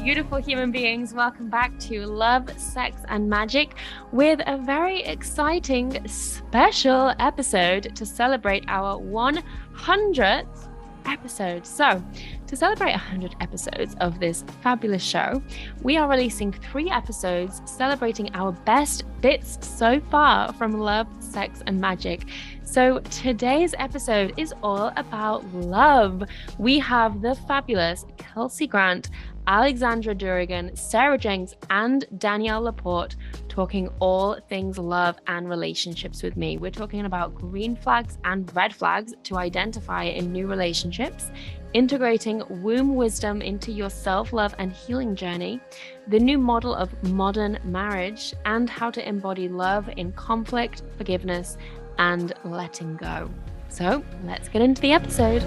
beautiful human beings. Welcome back to Love, Sex, and Magic with a very exciting special episode to celebrate our 100th episode. So, to celebrate 100 episodes of this fabulous show, we are releasing 3 episodes celebrating our best bits so far from Love, Sex, and Magic. So today's episode is all about love. We have the fabulous Kelsey Grant, Alexandra Durigan, Sarah Jenks, and Danielle LaPorte talking all things love and relationships with me. We're talking about green flags and red flags to identify in new relationships, integrating womb wisdom into your self-love and healing journey, the new model of modern marriage, and how to embody love in conflict, forgiveness, and letting go. So let's get into the episode.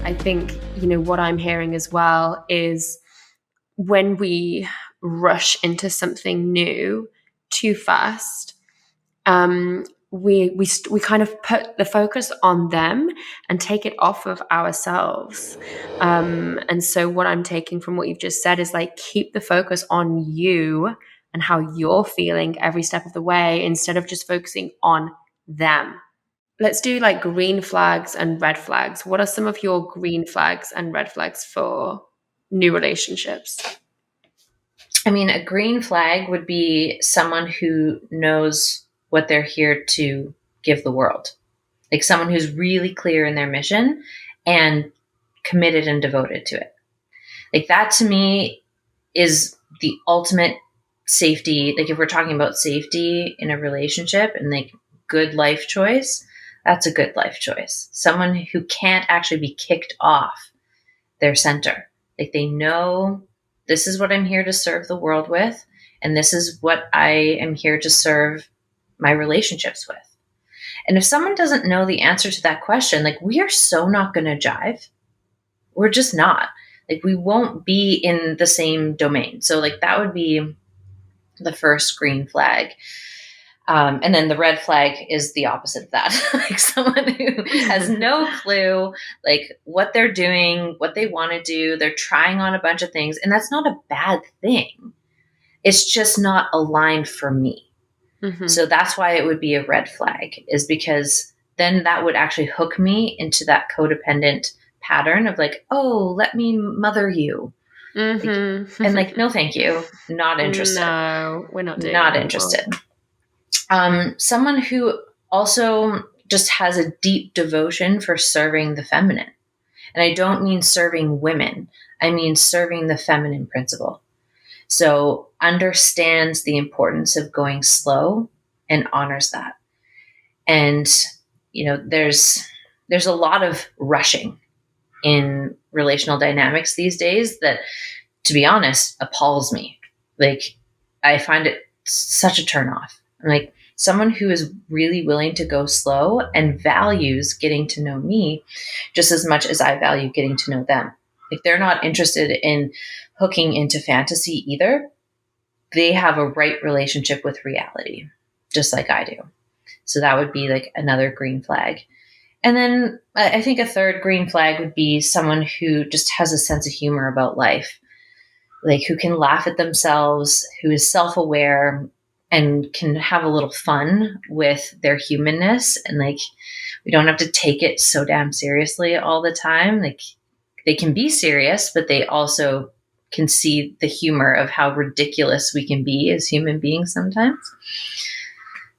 I think, what I'm hearing as well is when we rush into something new too fast, we kind of put the focus on them and take it off of ourselves. And so what I'm taking from what you've just said is like, keep the focus on you and how you're feeling every step of the way instead of just focusing on them. Let's do like green flags and red flags. What are some of your green flags and red flags for new relationships? I mean, a green flag would be someone who knows what they're here to give the world. Like someone who's really clear in their mission and committed and devoted to it. Like that to me is the ultimate safety. Like if we're talking about safety in a relationship and like good life choice, that's a good life choice. Someone who can't actually be kicked off their center. Like they know this is what I'm here to serve the world with, and this is what I am here to serve my relationships with. And if someone doesn't know the answer to that question, like we are so not going to jive. We're just not. Like we won't be in the same domain. So like that would be the first green flag. And then the red flag is the opposite of that. Like someone who has no clue, like what they're doing, what they want to do. They're trying on a bunch of things, and that's not a bad thing. It's just not aligned for me. Mm-hmm. So that's why it would be a red flag, is because then that would actually hook me into that codependent pattern of like, oh, let me mother you. Mm-hmm. And like, no, thank you. Not interested. No, we're not doing Not that. interested. Someone who also just has a deep devotion for serving the feminine. And I don't mean serving women. I mean serving the feminine principle. So understands the importance of going slow and honors that. And, there's a lot of rushing in relational dynamics these days that, to be honest, appalls me. Like, I find it such a turnoff. I'm like, someone who is really willing to go slow and values getting to know me just as much as I value getting to know them. Like they're not interested in hooking into fantasy either. They have a right relationship with reality, just like I do. So that would be like another green flag. And then I think a third green flag would be someone who just has a sense of humor about life, like who can laugh at themselves, who is self-aware, and can have a little fun with their humanness. And like, we don't have to take it so damn seriously all the time. Like they can be serious, but they also can see the humor of how ridiculous we can be as human beings sometimes.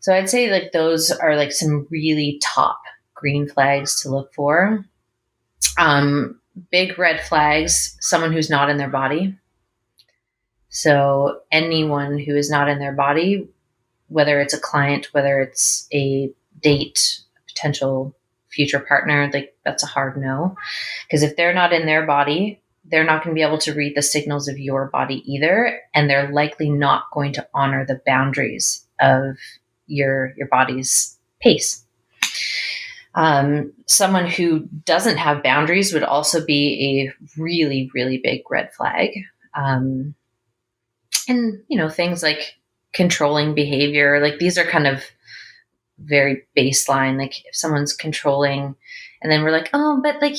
So I'd say like those are like some really top green flags to look for. Big red flags, someone who's not in their body. So anyone who is not in their body, whether it's a client, whether it's a date, a potential future partner, like that's a hard no. Because if they're not in their body, they're not going to be able to read the signals of your body either. And they're likely not going to honor the boundaries of your body's pace. Someone who doesn't have boundaries would also be a really, really big red flag. And, things like controlling behavior, like these are kind of very baseline. Like if someone's controlling and then we're like, oh, but like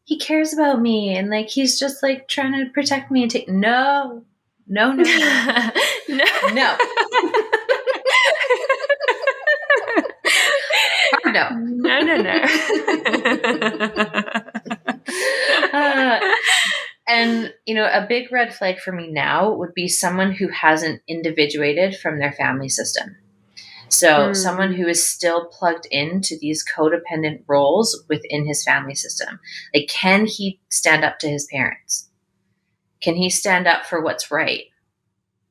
he cares about me and like he's just like trying to protect me and take no. No. No. No. No. No. And, a big red flag for me now would be someone who hasn't individuated from their family system. So someone who is still plugged into these codependent roles within his family system. Like, can he stand up to his parents? Can he stand up for what's right?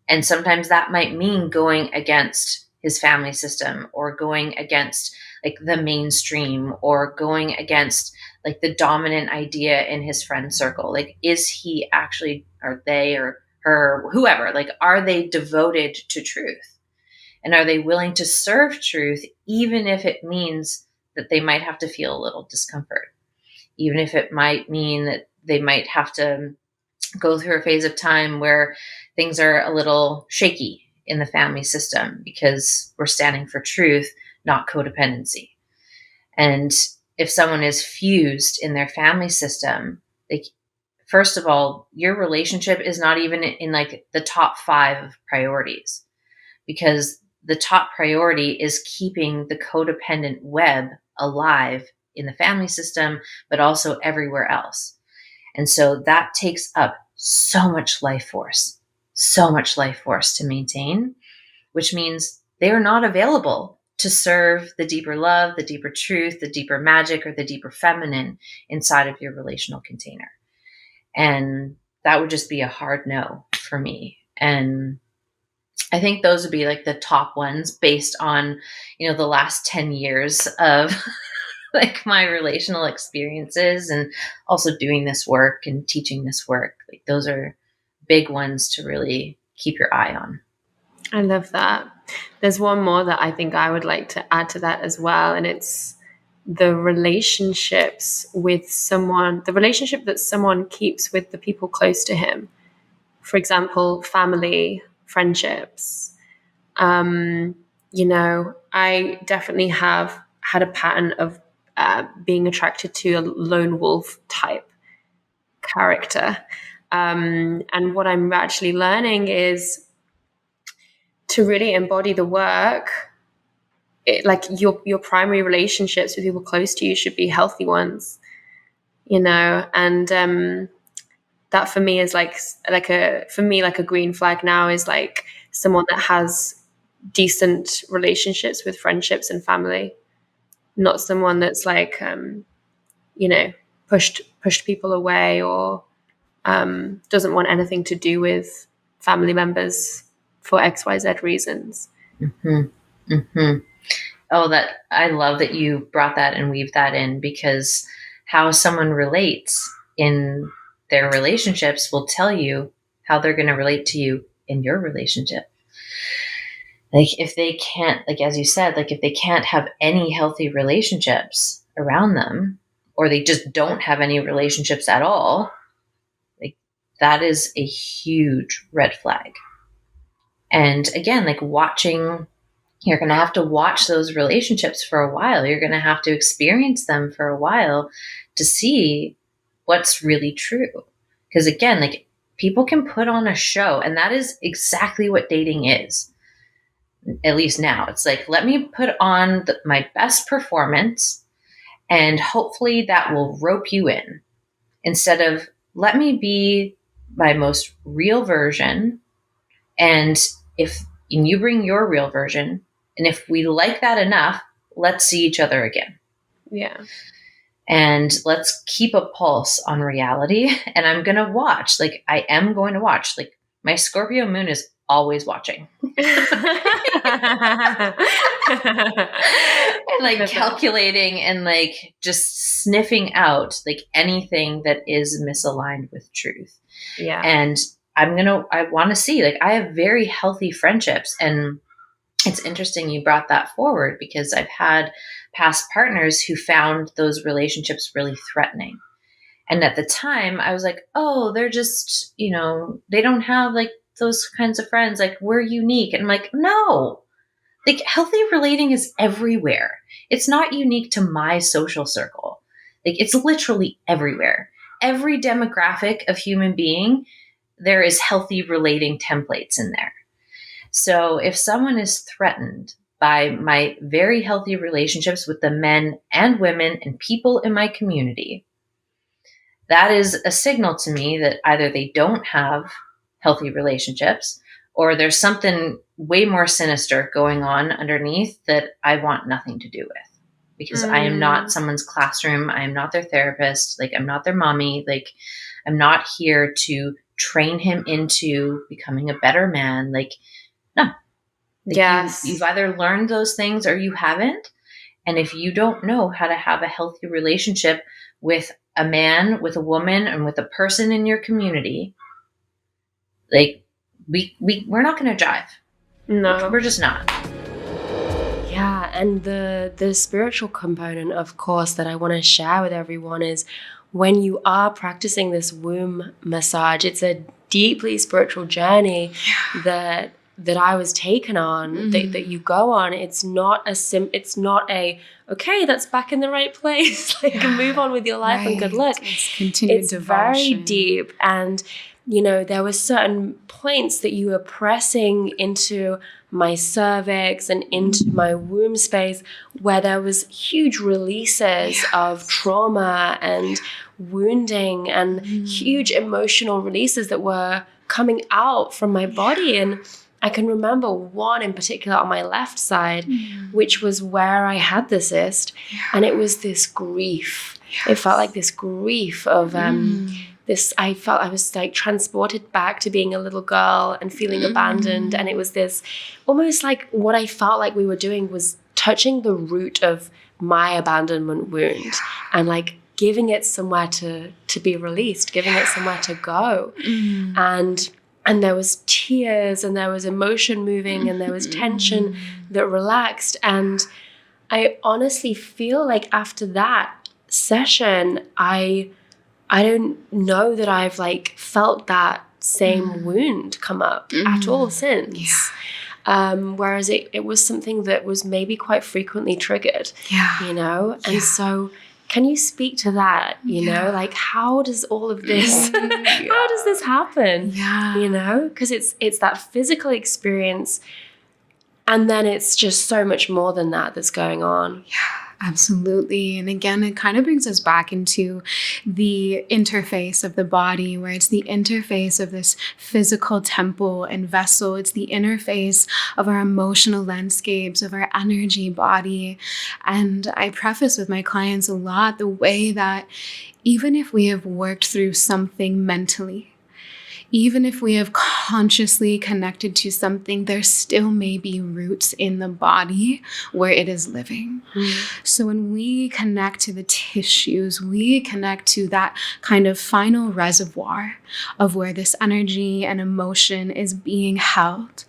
And sometimes that might mean going against his family system or going against like the mainstream or going against like the dominant idea in his friend circle. Like, is he actually, or they or her, whoever, like, are they devoted to truth? And are they willing to serve truth, even if it means that they might have to feel a little discomfort, even if it might mean that they might have to go through a phase of time where things are a little shaky in the family system because we're standing for truth, not codependency. And if someone is fused in their family system, like, first of all, your relationship is not even in like the top 5 of priorities, because the top priority is keeping the codependent web alive in the family system, but also everywhere else. And so that takes up so much life force to maintain, which means they are not available to serve the deeper love, the deeper truth, the deeper magic, or the deeper feminine inside of your relational container. And that would just be a hard no for me. And I think those would be like the top ones based on, the last 10 years of like my relational experiences and also doing this work and teaching this work. Like, those are big ones to really keep your eye on. I love that. There's one more that I think I would like to add to that as well. And it's the relationships with someone, the relationship that someone keeps with the people close to him. For example, family, friendships. I definitely have had a pattern of being attracted to a lone wolf type character. And what I'm actually learning is to really embody the work. Like your primary relationships with people close to you should be healthy ones, and that for me is like a green flag now is like someone that has decent relationships with friendships and family, not someone that's like pushed people away or doesn't want anything to do with family members for XYZ reasons. Mm-hmm. Mm-hmm. Oh, I love that you brought that and weaved that in, because how someone relates in their relationships will tell you how they're going to relate to you in your relationship. Like, if they can't, like, as you said, like, if they can't have any healthy relationships around them, or they just don't have any relationships at all, like, that is a huge red flag. And again, like, you're going to have to watch those relationships for a while. You're going to have to experience them for a while to see what's really true. Because again, like, people can put on a show, and that is exactly what dating is. At least now, it's like, let me put on my best performance, and hopefully that will rope you in, instead of let me be my most real version. And if you bring your real version, and if we like that enough, let's see each other again. Yeah. And let's keep a pulse on reality. And I'm going to watch, like, I am going to watch, like, my Scorpio moon is always watching. And like calculating and like just sniffing out like anything that is misaligned with truth. Yeah. And I want to see, like, I have very healthy friendships. And it's interesting you brought that forward, because I've had past partners who found those relationships really threatening. And at the time I was like, oh, they're just, they don't have like those kinds of friends. Like, we're unique. And I'm like, no, like, healthy relating is everywhere. It's not unique to my social circle. Like, it's literally everywhere. Every demographic of human being, there is healthy relating templates in there. So if someone is threatened by my very healthy relationships with the men and women and people in my community, that is a signal to me that either they don't have healthy relationships, or there's something way more sinister going on underneath that I want nothing to do with. Because I am not someone's classroom. I am not their therapist. Like, I'm not their mommy. Like, I'm not here to train him into becoming a better man. Like, no. Like, Yes. You've either learned those things or you haven't. And if you don't know how to have a healthy relationship with a man, with a woman, and with a person in your community, like, we're not going to jive. No. We're just not. Yeah, and the spiritual component, of course, that I want to share with everyone is when you are practicing this womb massage, it's a deeply spiritual journey that I was taken on, that you go on. It's not a okay, that's back in the right place. Like, move on with your life and good luck. It's continued devotion. Very deep. And, you know, there were certain points that you were pressing into my cervix and into my womb space where there was huge releases of trauma and wounding and huge emotional releases that were coming out from my body. And I can remember one in particular on my left side, which was where I had the cyst. And it was this grief. It felt like this grief of I felt I was like transported back to being a little girl and feeling abandoned. And it was this almost like what I felt like we were doing was touching the root of my abandonment wound and like giving it somewhere to be released, giving it somewhere to go. And there was tears and there was emotion moving and there was tension that relaxed. And I honestly feel like after that session, I don't know that I've like felt that same wound come up at all since. Whereas it was something that was maybe quite frequently triggered, you know? And so can you speak to that, you know? Like, how does all of this, how does this happen? You know? Because it's that physical experience, and then it's just so much more than that that's going on. Absolutely. And again, it kind of brings us back into the interface of the body, where it's the interface of this physical temple and vessel. It's the interface of our emotional landscapes, of our energy body. And I preface with my clients a lot the way that even if we have worked through something mentally, even if we have consciously connected to something, there still may be roots in the body where it is living. So when we connect to the tissues, we connect to that kind of final reservoir of where this energy and emotion is being held.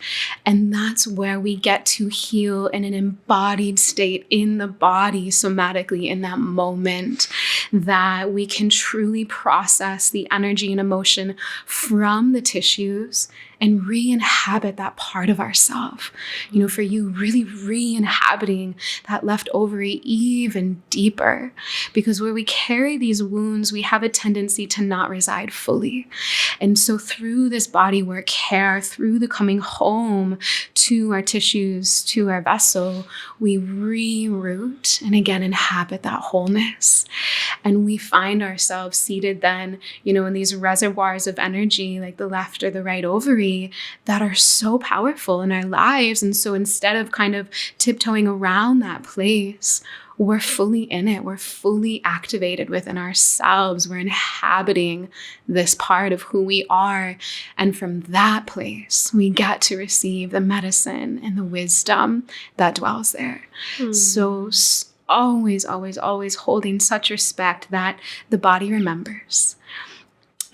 And that's where we get to heal in an embodied state in the body, somatically, in that moment, that we can truly process the energy and emotion from the tissues and re-inhabit that part of ourself. You know, for you, really re-inhabiting that left ovary even deeper, because where we carry these wounds, we have a tendency to not reside fully. And so through this bodywork care, through the coming home to our tissues, to our vessel, we re-root and again inhabit that wholeness. And we find ourselves seated then, you know, in these reservoirs of energy, like the left or the right ovary, that are so powerful in our lives. And so instead of kind of tiptoeing around that place, we're fully in it. We're fully activated within ourselves. We're inhabiting this part of who we are. And from that place, we get to receive the medicine and the wisdom that dwells there. So always, always, always holding such respect that the body remembers.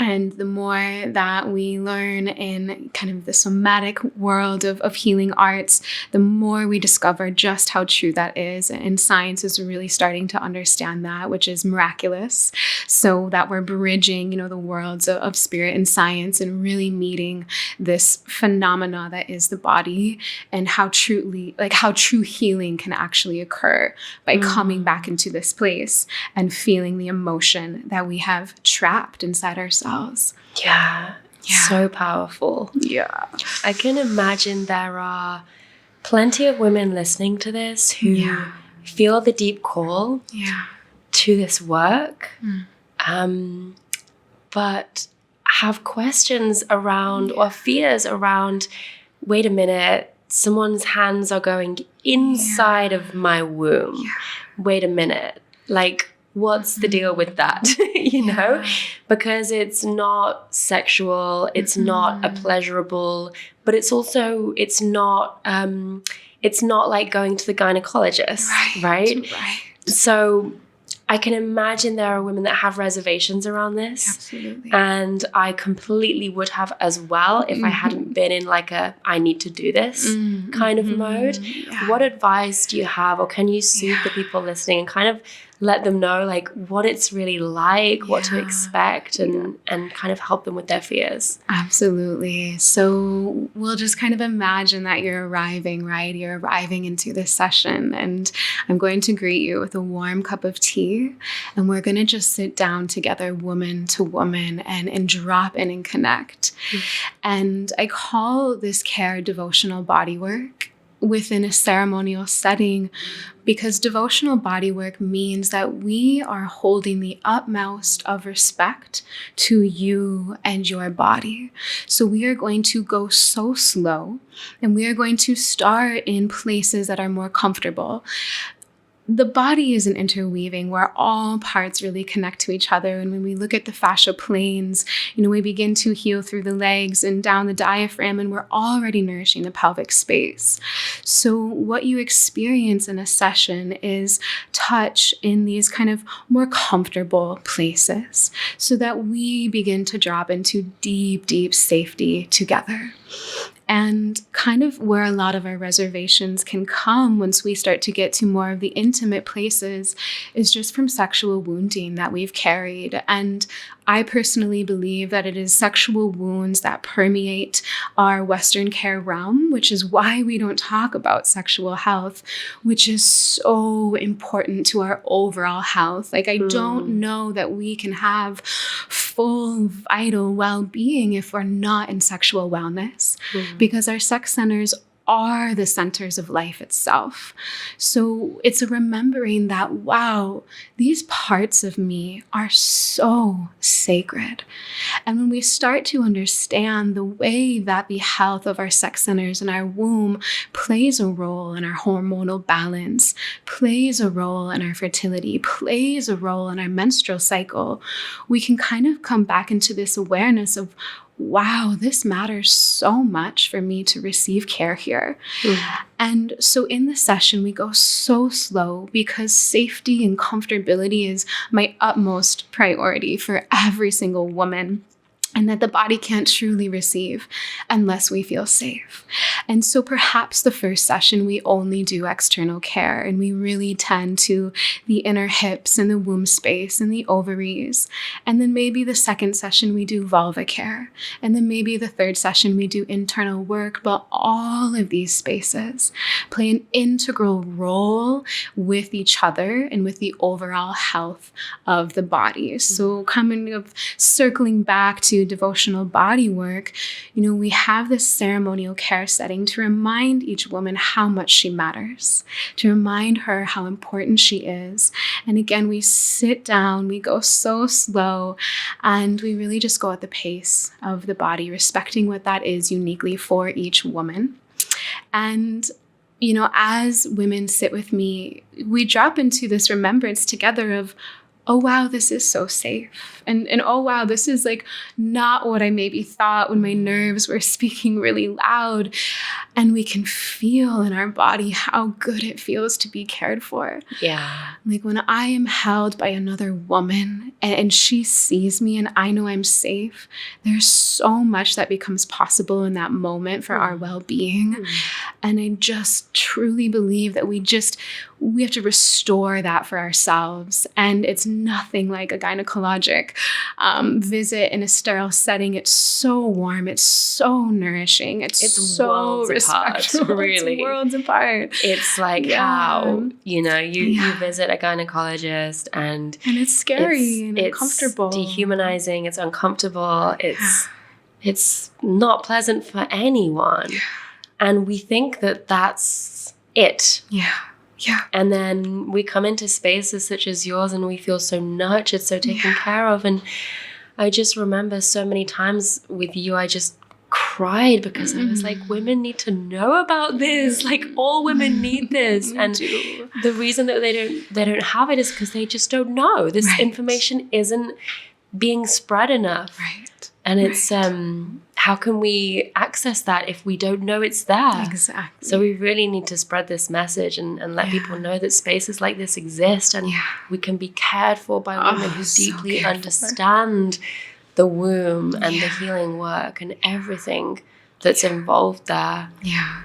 And the more that we learn in kind of the somatic world of healing arts, the more we discover just how true that is. And science is really starting to understand that, which is miraculous. So that we're bridging, the worlds of spirit and science and really meeting this phenomena that is the body, and how true healing can actually occur by coming back into this place and feeling the emotion that we have trapped inside ourselves. Yeah. So powerful. Yeah. I can imagine there are plenty of women listening to this who feel the deep call to this work, but have questions around or fears around, wait a minute, someone's hands are going inside of my womb. Wait a minute. Like, what's the deal with that? Because it's not sexual, it's not a pleasurable, but it's not like going to the gynecologist, right? So I can imagine there are women that have reservations around this. Absolutely. And I completely would have as well if I hadn't been in like I need to do this kind of mode. Yeah. What advice do you have, or can you soothe the people listening and kind of let them know like what it's really like, what to expect, and kind of help them with their fears? Absolutely. So we'll just kind of imagine that you're arriving, right? You're arriving into this session, and I'm going to greet you with a warm cup of tea, and we're going to just sit down together, woman to woman, and drop in and connect. And I call this care devotional body work within a ceremonial setting, because devotional bodywork means that we are holding the utmost of respect to you and your body. So we are going to go so slow, and we are going to start in places that are more comfortable. The body is an interweaving where all parts really connect to each other. And when we look at the fascial planes, we begin to heal through the legs and down the diaphragm, and we're already nourishing the pelvic space. So what you experience in a session is touch in these kind of more comfortable places, so that we begin to drop into deep, deep safety together. And kind of where a lot of our reservations can come once we start to get to more of the intimate places is just from sexual wounding that we've carried. And I personally believe that it is sexual wounds that permeate our Western care realm, which is why we don't talk about sexual health, which is so important to our overall health. Like, I don't know that we can have full, vital well-being if we're not in sexual wellness, because our sex centers are the centers of life itself. So it's a remembering that, wow, these parts of me are so sacred. And when we start to understand the way that the health of our sex centers and our womb plays a role in our hormonal balance, plays a role in our fertility, plays a role in our menstrual cycle, we can kind of come back into this awareness of, wow, this matters so much for me to receive care here. And so in the session, we go so slow because safety and comfortability is my utmost priority for every single woman, and that the body can't truly receive unless we feel safe. And so perhaps the first session, we only do external care, and we really tend to the inner hips and the womb space and the ovaries. And then maybe the second session, we do vulva care. And then maybe the third session, we do internal work. But all of these spaces play an integral role with each other and with the overall health of the body. So circling back to devotional body work, we have this ceremonial care setting to remind each woman how much she matters, to remind her how important she is. And again, we sit down, we go so slow, and we really just go at the pace of the body, respecting what that is uniquely for each woman. And as women sit with me, we drop into this remembrance together of, oh, wow, this is so safe. And oh, wow, this is like not what I maybe thought when my nerves were speaking really loud. And we can feel in our body how good it feels to be cared for. Yeah. Like when I am held by another woman and she sees me and I know I'm safe, there's so much that becomes possible in that moment for our well-being. And I just truly believe that we have to restore that for ourselves. And it's nothing like a gynecologic visit in a sterile setting. It's so warm. It's so nourishing. It's so respectful. Really. It's worlds apart. It's like how, you visit a gynecologist and it's scary and uncomfortable. It's dehumanizing. It's uncomfortable. It's not pleasant for anyone. And we think that that's it. Yeah. And then we come into spaces such as yours and we feel so nurtured, so taken care of. And I just remember so many times with you, I just cried because I was like, women need to know about this. Like all women need this. And the reason that they don't have it is because they just don't know. This information isn't being spread enough. Right. And it's how can we access that if we don't know it's there? Exactly. So we really need to spread this message and let people know that spaces like this exist and we can be cared for by women who deeply understand the womb and the healing work and everything that's involved there. Yeah.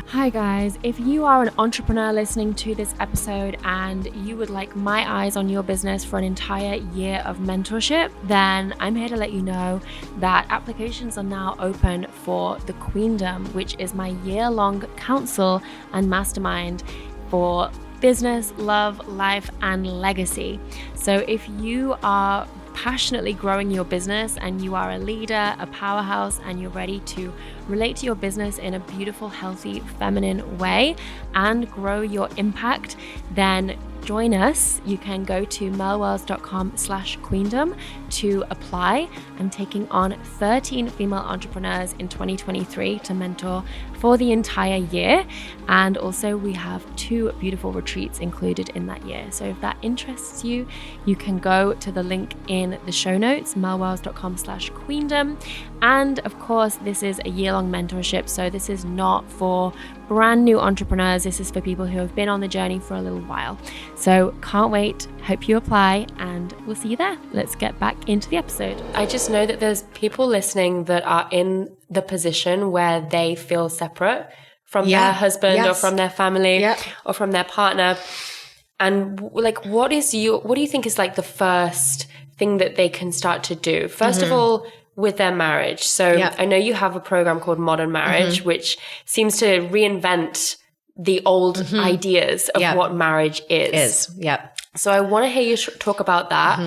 Hi guys, if you are an entrepreneur listening to this episode and you would like my eyes on your business for an entire year of mentorship, then I'm here to let you know that applications are now open for the Queendom, which is my year-long counsel and mastermind for business, love, life, and legacy. So if you are passionately growing your business and you are a leader, a powerhouse, and you're ready to relate to your business in a beautiful, healthy, feminine way and grow your impact, then join us. You can go to melwells.com/queendom to apply. I'm taking on 13 female entrepreneurs in 2023 to mentor for the entire year. And also we have 2 beautiful retreats included in that year. So if that interests you, you can go to the link in the show notes, melwells.com/queendom. And of course, this is a year-long mentorship. So this is not for brand new entrepreneurs. This is for people who have been on the journey for a little while. So can't wait. Hope you apply and we'll see you there. Let's get back into the episode. I just know that there's people listening that are in the position where they feel separate from their husband or from their family or from their partner. And like, what do you think is like the first thing that they can start to do? First of all, with their marriage. So I know you have a program called Modern Marriage, which seems to reinvent the old ideas of what marriage is. So I want to hear you talk about that.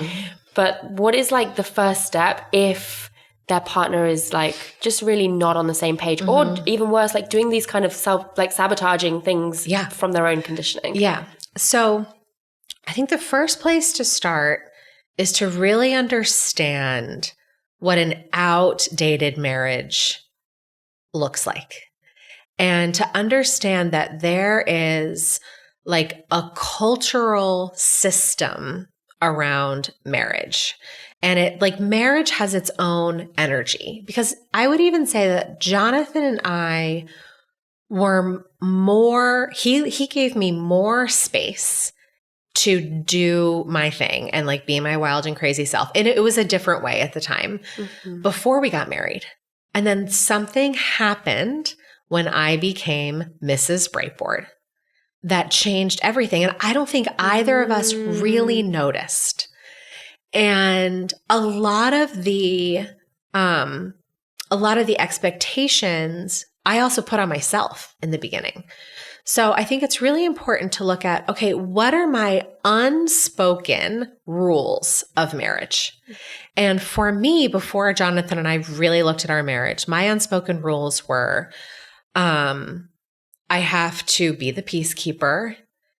But what is like the first step if their partner is like just really not on the same page or even worse, like doing these kind of sabotaging things from their own conditioning? So I think the first place to start is to really understand what an outdated marriage looks like. And to understand that there is like a cultural system around marriage. And it like marriage has its own energy, because I would even say that Jonathan and I were more, he gave me more space to do my thing and like be my wild and crazy self. And it was a different way at the time before we got married. And then something happened when I became Mrs. Brightboard that changed everything. And I don't think either of us really noticed. And a lot of the expectations I also put on myself in the beginning. So I think it's really important to look at, okay, what are my unspoken rules of marriage? And for me, before Jonathan and I really looked at our marriage, my unspoken rules were, I have to be the peacekeeper,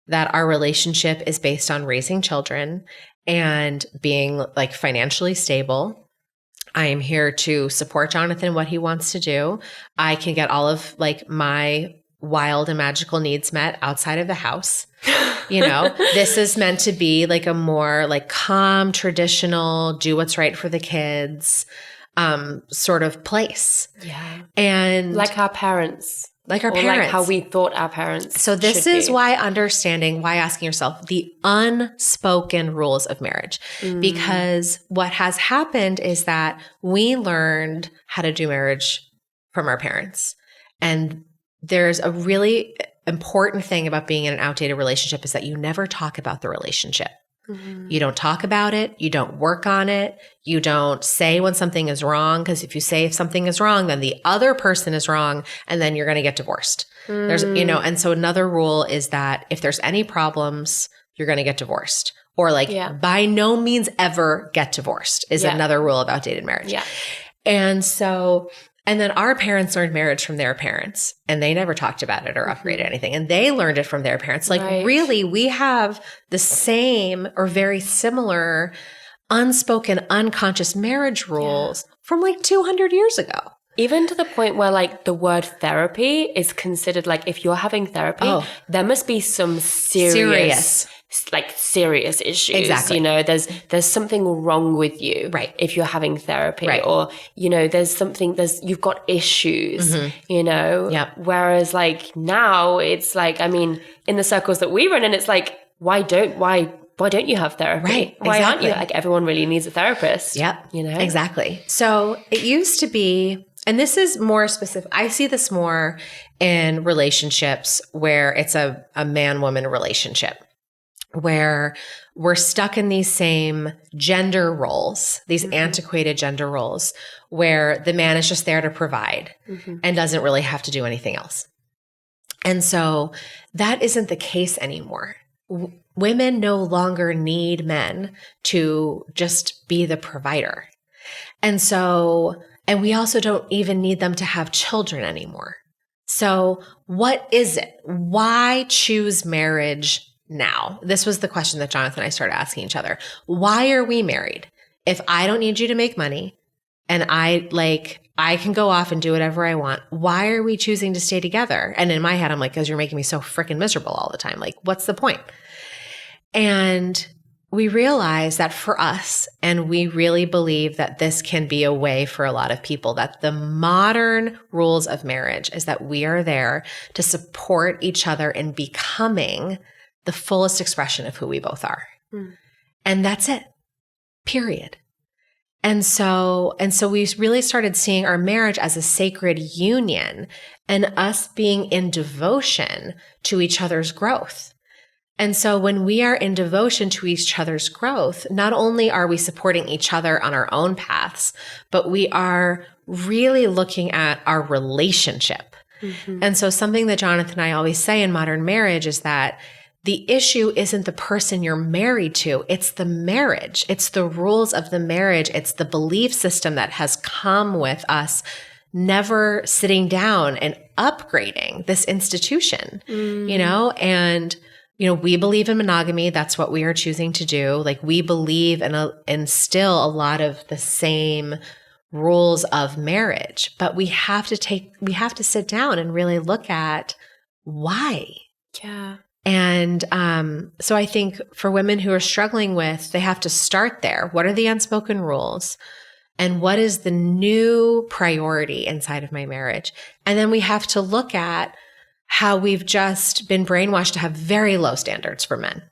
that our relationship is based on raising children and being like financially stable. I am here to support Jonathan, what he wants to do. I can get all of like my wild and magical needs met outside of the house. This is meant to be like a more like calm, traditional, do what's right for the kids sort of place. Yeah. And like our parents. Like our or parents. Like how we thought our parents. So this is why asking yourself the unspoken rules of marriage. Because what has happened is that we learned how to do marriage from our parents. And there's a really important thing about being in an outdated relationship is that you never talk about the relationship. You don't talk about it. You don't work on it. You don't say when something is wrong, because if you say if something is wrong, then the other person is wrong, and then you're going to get divorced. There's, and so another rule is that if there's any problems, you're going to get divorced. Or like by no means ever get divorced is another rule of outdated marriage. Yeah. And then our parents learned marriage from their parents, and they never talked about it or upgraded anything. And they learned it from their parents. Like really, we have the same or very similar unspoken, unconscious marriage rules from like 200 years ago. Even to the point where like the word therapy is considered like if you're having therapy, there must be some serious issues. Exactly. There's something wrong with you. Right. If you're having therapy right. or, you've got issues, Yep. Whereas like now it's like, I mean, in the circles that we run in, it's like, why don't you have therapy? Right. Why aren't you? Like everyone really needs a therapist. Yep. Exactly. So it used to be, and this is more specific. I see this more in relationships where it's a man-woman relationship, where we're stuck in these same gender roles, these antiquated gender roles, where the man is just there to provide and doesn't really have to do anything else. And so that isn't the case anymore. Women no longer need men to just be the provider. And we also don't even need them to have children anymore. So what is it? Why choose marriage now? This was the question that Jonathan and I started asking each other. Why are we married? If I don't need you to make money and I can go off and do whatever I want, why are we choosing to stay together? And in my head, I'm like, because you're making me so freaking miserable all the time. Like, what's the point? And we realize that for us, and we really believe that this can be a way for a lot of people, that the modern rules of marriage is that we are there to support each other in becoming the fullest expression of who we both are. And that's it, period. And so we really started seeing our marriage as a sacred union and us being in devotion to each other's growth. And so when we are in devotion to each other's growth, not only are we supporting each other on our own paths, but we are really looking at our relationship. And so something that Jonathan and I always say in modern marriage is that the issue isn't the person you're married to, it's the marriage. It's the rules of the marriage. It's the belief system that has come with us never sitting down and upgrading this institution, and we believe in monogamy. That's what we are choosing to do. Like we believe in still a lot of the same rules of marriage, but we have to sit down and really look at why. Yeah. And so I think for women who are struggling they have to start there. What are the unspoken rules? And what is the new priority inside of my marriage? And then we have to look at how we've just been brainwashed to have very low standards for men.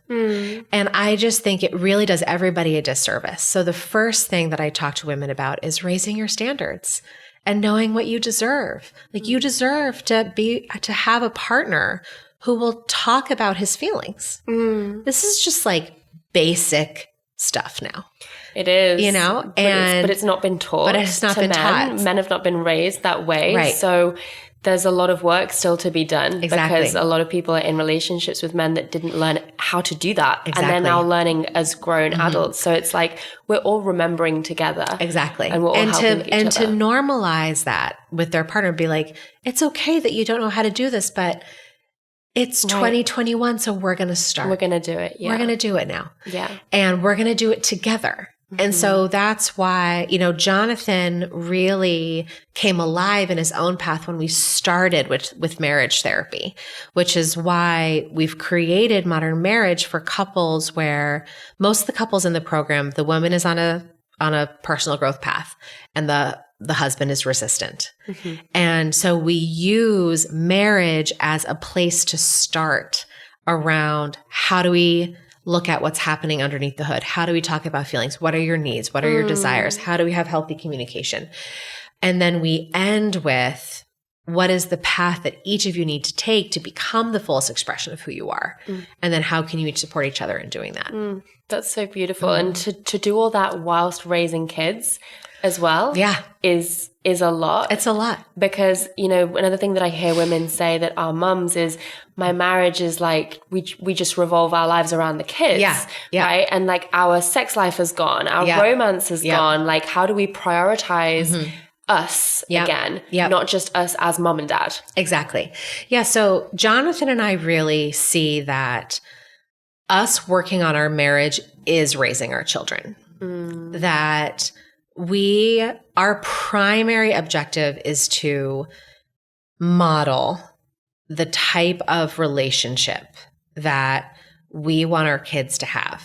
And I just think it really does everybody a disservice. So the first thing that I talk to women about is raising your standards and knowing what you deserve. Like you deserve to have a partner who will talk about his feelings. This is just like basic stuff now. It is. But it's not been taught. But it's not been taught. Men have not been raised that way. Right. So there's a lot of work still to be done. Exactly. Because a lot of people are in relationships with men that didn't learn how to do that. Exactly. And they're now learning as grown adults. So it's like we're all remembering together. Exactly. And we're all helping each other. To normalize that with their partner, be like, it's okay that you don't know how to do this, but it's 2021, so we're going to start. We're going to do it. Yeah. We're going to do it now. Yeah. And we're going to do it together. And so that's why, Jonathan really came alive in his own path when we started with marriage therapy, which is why we've created Modern Marriage for couples where most of the couples in the program, the woman is on a personal growth path and the husband is resistant. And so we use marriage as a place to start around how do we look at what's happening underneath the hood? How do we talk about feelings? What are your needs? What are your desires? How do we have healthy communication? And then we end with what is the path that each of you need to take to become the fullest expression of who you are? And then how can you each support each other in doing that? That's so beautiful. And to do all that whilst raising kids as well is a lot. It's a lot. Because, another thing that I hear women say that are mums is my marriage is like, we just revolve our lives around the kids. Right. And like our sex life has gone, our romance has gone. Like, how do we prioritize us again, not just us as mom and dad? Exactly. Yeah. So Jonathan and I really see that us working on our marriage is raising our children. That our primary objective is to model the type of relationship that we want our kids to have,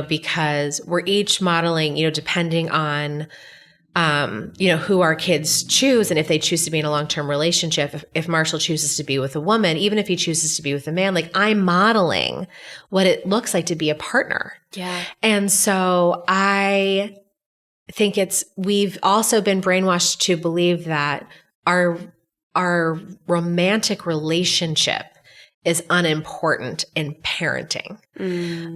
because we're each modeling, depending on, who our kids choose. And if they choose to be in a long-term relationship, if Marshall chooses to be with a woman, even if he chooses to be with a man, like I'm modeling what it looks like to be a partner. Yeah. And so I think we've also been brainwashed to believe that our romantic relationship is unimportant in parenting.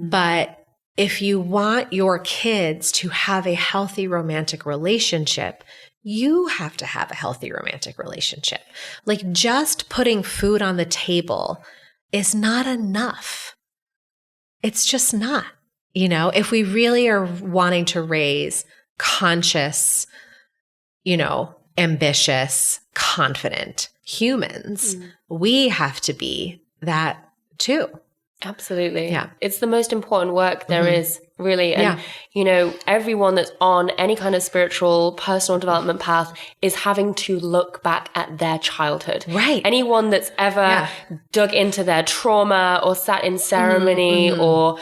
But if you want your kids to have a healthy romantic relationship, you have to have a healthy romantic relationship. Like just putting food on the table is not enough. It's just not, if we really are wanting to raise conscious, ambitious, confident humans, we have to be that too. Absolutely. Yeah. It's the most important work there is, really. And, everyone that's on any kind of spiritual, personal development path is having to look back at their childhood. Right. Anyone that's ever dug into their trauma or sat in ceremony or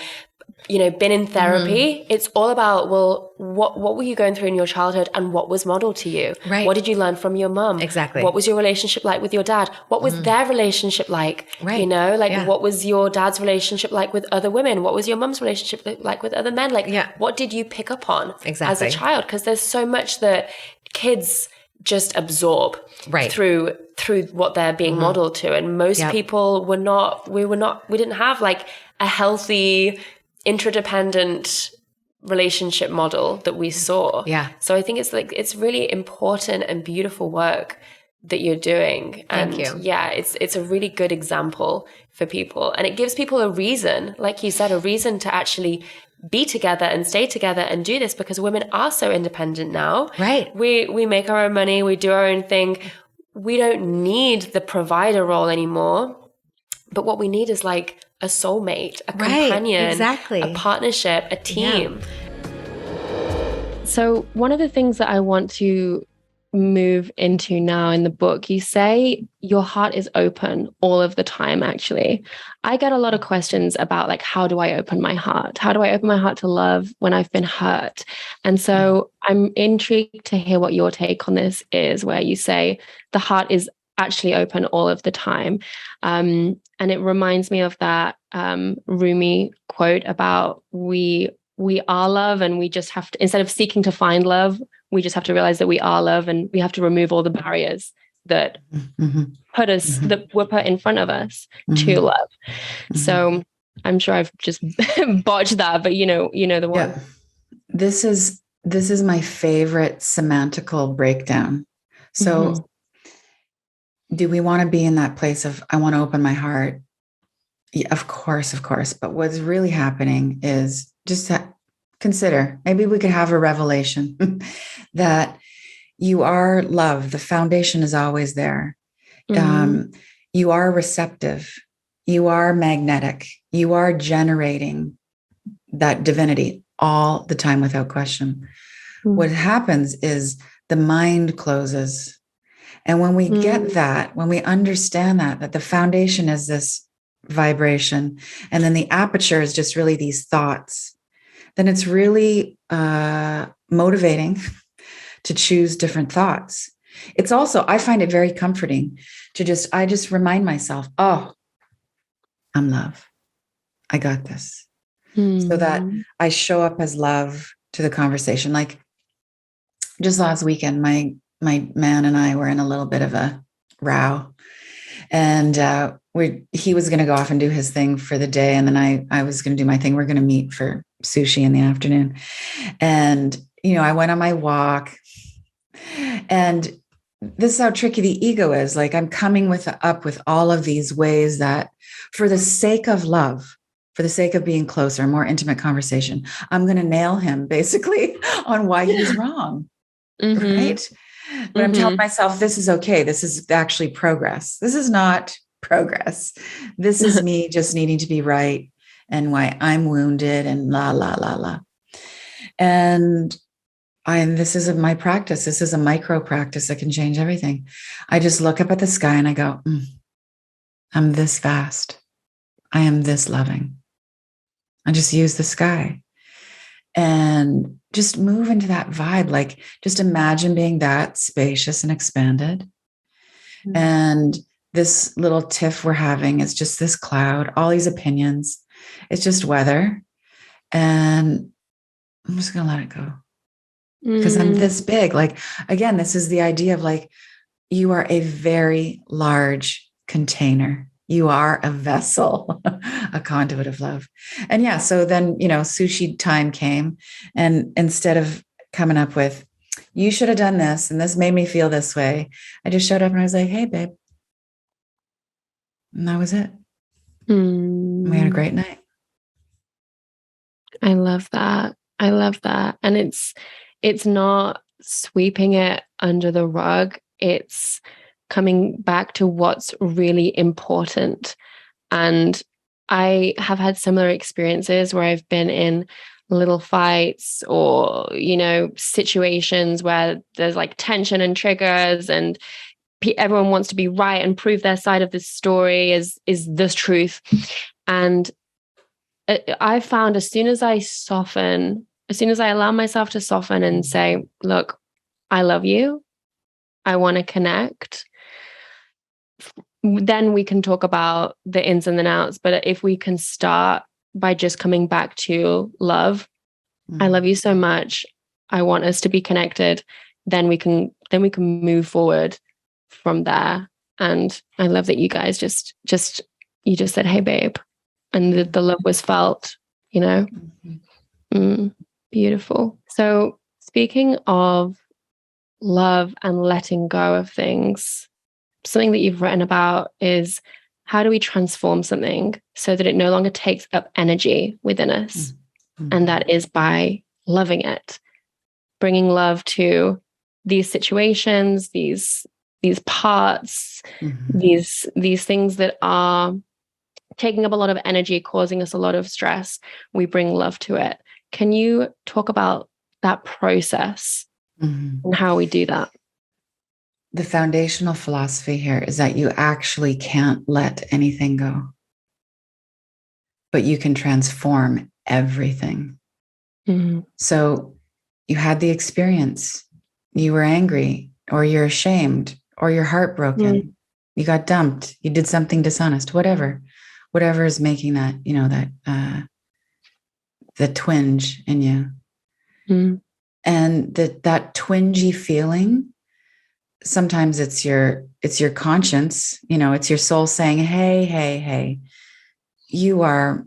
been in therapy, it's all about, well, what were you going through in your childhood and what was modeled to you? Right. What did you learn from your mum? Exactly. What was your relationship like with your dad? What was their relationship like? Right. What was your dad's relationship like with other women? What was your mum's relationship like with other men? What did you pick up on as a child? Because there's so much that kids just absorb through what they're being modeled to. And most people we didn't have like a healthy interdependent relationship model that we saw. Yeah. So I think it's really important and beautiful work that you're doing. Thank you. Yeah, it's a really good example for people. And it gives people a reason, like you said, a reason to actually be together and stay together and do this, because women are so independent now. Right. We make our own money, we do our own thing. We don't need the provider role anymore. But what we need is like a soulmate, a companion, a partnership, a team. So one of the things that I want to move into now in the book, you say your heart is open all of the time. Actually, I get a lot of questions about like, how do I open my heart? How do I open my heart to love when I've been hurt? And so I'm intrigued to hear what your take on this is, where you say the heart is actually open all of the time. And it reminds me of that Rumi quote about we are love, and we just have to, instead of seeking to find love, we just have to realize that we are love, and we have to remove all the barriers that that were put in front of us to love. So I'm sure I've just botched that, but you know the one. Yeah. This is my favorite semantical breakdown. So do we want to be in that place of, I want to open my heart? Yeah, of course. But what's really happening is just consider, maybe we could have a revelation that you are love. The foundation is always there. You are receptive. You are magnetic. You are generating that divinity all the time without question. What happens is the mind closes. And when we get that, when we understand that the foundation is this vibration, and then the aperture is just really these thoughts, then it's really motivating to choose different thoughts. It's also, I find it very comforting to I just remind myself, oh, I'm love. I got this. So that I show up as love to the conversation. Like just last weekend, my man and I were in a little bit of a row, and he was going to go off and do his thing for the day, and then I was going to do my thing. We're going to meet for sushi in the afternoon, and I went on my walk, and this is how tricky the ego is. Like I'm coming up with all of these ways that, for the sake of love, for the sake of being closer, more intimate conversation, I'm going to nail him basically on why he's wrong. Right? But I'm telling myself, this is okay. This is actually progress. This is not progress. This is me just needing to be right, and why I'm wounded, and la, la, la, la. And this is my practice. This is a micro practice that can change everything. I just look up at the sky and I go, I'm this vast. I am this loving. I just use the sky and just move into that vibe. Like just imagine being that spacious and expanded. And this little tiff we're having is just this cloud, all these opinions. It's just weather. And I'm just going to let it go. Because I'm this big. Like, again, this is the idea of like, you are a very large container. You are a vessel, a conduit of love. And yeah, so then, sushi time came. And instead of coming up with, you should have done this, and this made me feel this way, I just showed up and I was like, hey, babe. And that was it. We had a great night. I love that. I love that. And it's not sweeping it under the rug. It's coming back to what's really important. And I have had similar experiences where I've been in little fights or, situations where there's like tension and triggers, and everyone wants to be right and prove their side of the story is the truth. And I found as soon as I allow myself to soften and say, look, I love you, I want to connect, then we can talk about the ins and the outs. But if we can start by just coming back to love, I love you so much, I want us to be connected, then we can move forward from there. And I love that you guys just said, hey, babe, and the love was felt, beautiful. So speaking of love and letting go of things, something that you've written about is how do we transform something so that it no longer takes up energy within us? And that is by loving it, bringing love to these situations, these parts, these things that are taking up a lot of energy, causing us a lot of stress. We bring love to it. Can you talk about that process and how we do that? The foundational philosophy here is that you actually can't let anything go, but you can transform everything. So you had the experience, you were angry, or you're ashamed, or you're heartbroken, you got dumped, you did something dishonest, whatever is making that, the twinge in you. And that twingy feeling, sometimes it's your conscience, it's your soul saying, hey, you are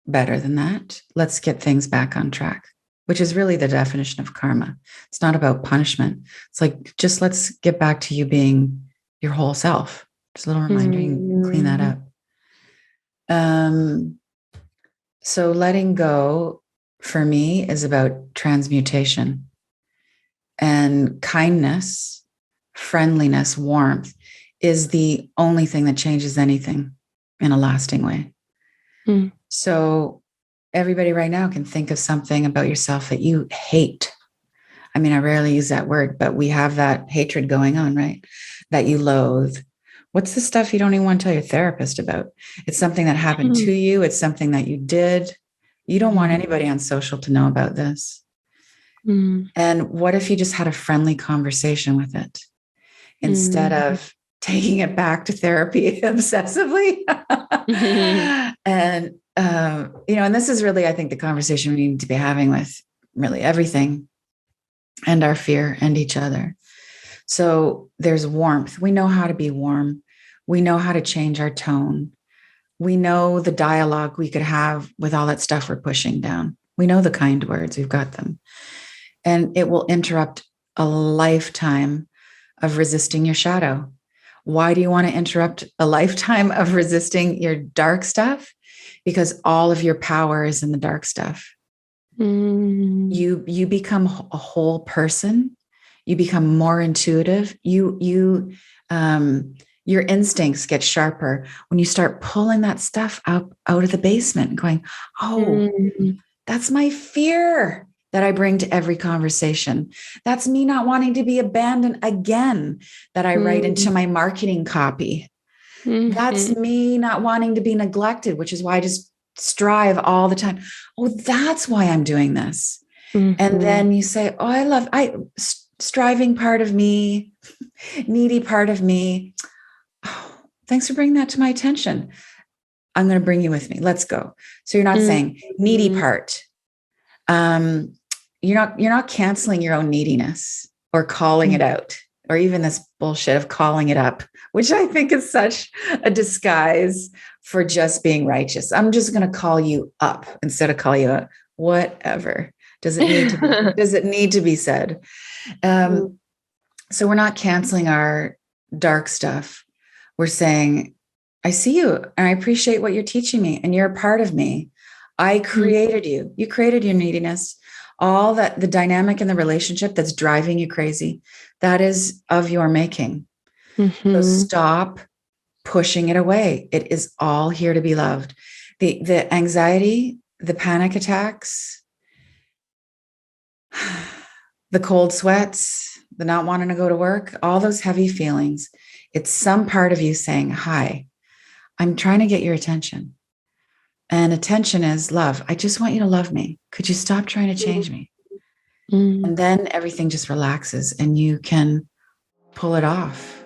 better than that. Let's get things back on track, which is really the definition of karma. It's not about punishment. It's like, just let's get back to you being your whole self. Just a little reminder, you can clean that up. So letting go for me is about transmutation, and kindness, friendliness, warmth is the only thing that changes anything in a lasting way. So everybody right now can think of something about yourself that you hate. I mean, I rarely use that word, but we have that hatred going on, right? That you loathe. What's the stuff you don't even want to tell your therapist about? It's something that happened to you. It's something that you did. You don't want anybody on social to know about this. And what if you just had a friendly conversation with it instead of taking it back to therapy obsessively? And, and this is really, I think, the conversation we need to be having with really everything and our fear and each other. So there's warmth. We know how to be warm. We know how to change our tone. We know the dialogue we could have with all that stuff we're pushing down. We know the kind words, we've got them. And it will interrupt a lifetime of resisting your shadow. Why do you want to interrupt a lifetime of resisting your dark stuff? Because all of your power is in the dark stuff. You become a whole person. You become more intuitive. Your instincts get sharper when you start pulling that stuff up out of the basement and going, oh, that's my fear that I bring to every conversation. That's me not wanting to be abandoned again that I write into my marketing copy. That's me not wanting to be neglected, which is why I just strive all the time. Oh, that's why I'm doing this. And then you say, oh, striving part of me, needy part of me. Oh, thanks for bringing that to my attention. I'm going to bring you with me. Let's go. So you're not saying needy part. You're not canceling your own neediness or calling it out, or even this bullshit of calling it up, which I think is such a disguise for just being righteous. I'm just going to call you up instead of call you out. Whatever. Does it need to be said? So we're not canceling our dark stuff. We're saying, I see you and I appreciate what you're teaching me, and you're a part of me. I created you. You created your neediness. All that, the dynamic in the relationship that's driving you crazy, that is of your making. So stop pushing it away. It is all here to be loved. The anxiety, the panic attacks, the cold sweats, the not wanting to go to work, all those heavy feelings. It's some part of you saying, hi, I'm trying to get your attention. And attention is love. I just want you to love me. Could you stop trying to change me? And then everything just relaxes and you can pull it off.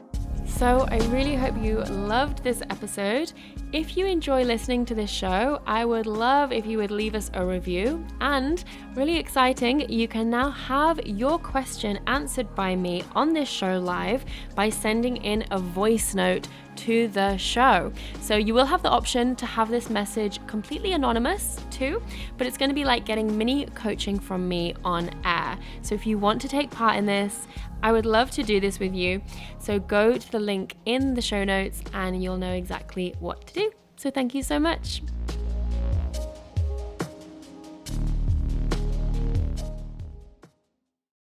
So I really hope you loved this episode. If you enjoy listening to this show, I would love if you would leave us a review. And really exciting, you can now have your question answered by me on this show live by sending in a voice note to the show. So you will have the option to have this message completely anonymous too, but it's going to be like getting mini coaching from me on air. So if you want to take part in this, I would love to do this with you. So go to the link in the show notes and you'll know exactly what to do. So thank you so much.